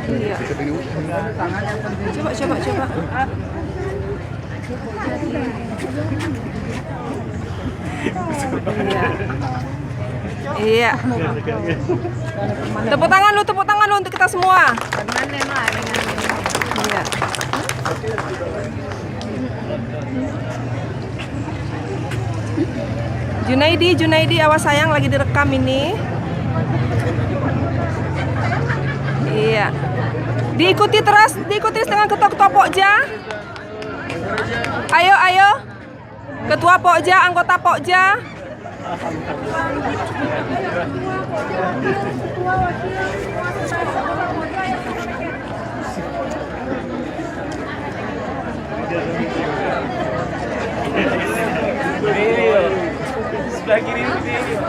Iya. Coba. Iya. Tepuk tangan lu untuk kita semua. Iya. Junaidi, awas sayang, lagi direkam ini. Iya. Diikuti terus dengan ketua Pokja. Ayo. Ketua Pokja, anggota Pokja. Sebelah kiri video.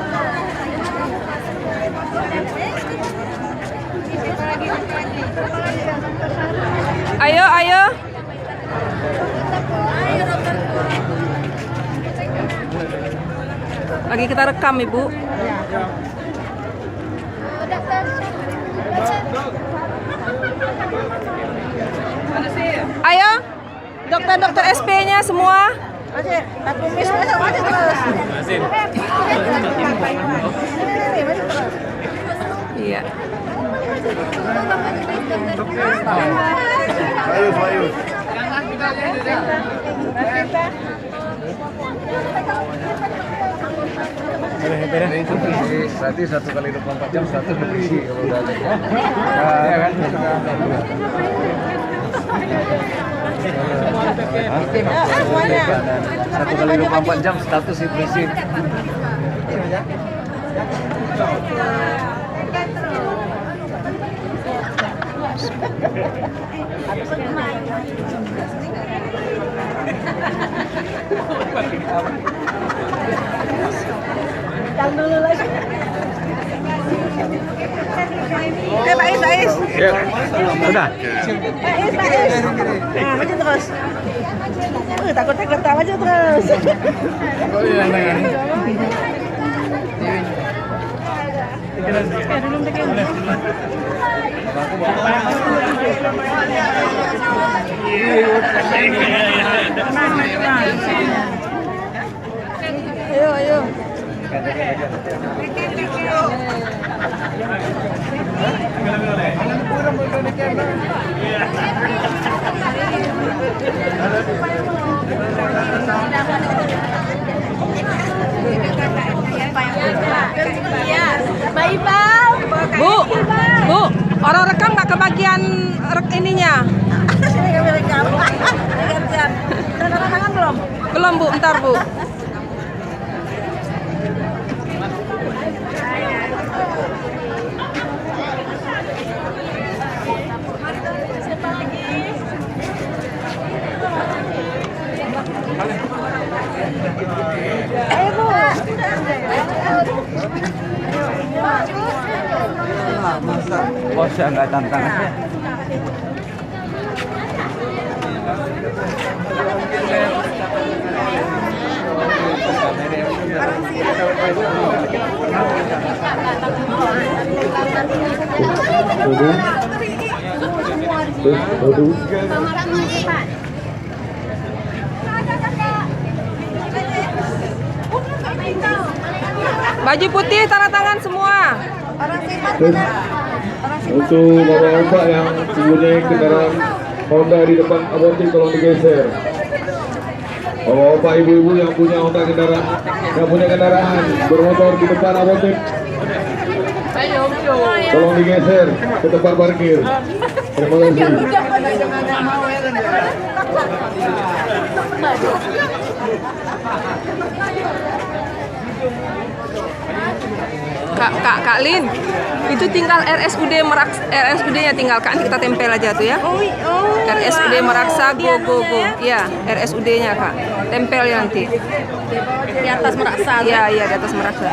Ayo. Lagi kita rekam, Ibu. Ayo, dokter SP-nya semua. Iya. Ayo. Berarti 1 kali 24 jam 1 nutrisi kalau udah ada. Ya kan? Satu kali 24 jam status nutrisi. Pak Is. Ya, sudah. Pak Is. Nah, maju terus. Takutnya getar aja terus. Ayo. Bu, orang rekam nggak kebagian ininya? Belum, Bu, ntar, Bu. Ayo, Bu. Bos ya nggak tantangannya. Baju putih, tanda tangan semua. Untuk bapak-bapak yang mempunyai kendaraan Honda di depan apotek tolong digeser. Bapak-bapak, ibu-ibu yang punya Honda kendaraan bermotor di depan apotek, tolong digeser ke tempat parkir. Terima kasih. Kak Lin, itu tinggal RSUD-nya tinggal Kak, kita tempel aja tuh ya. RSUD Meraksa, go. Ya, RSUD-nya Kak, tempel ya nanti. Di atas Meraksa. Iya, di atas Meraksa.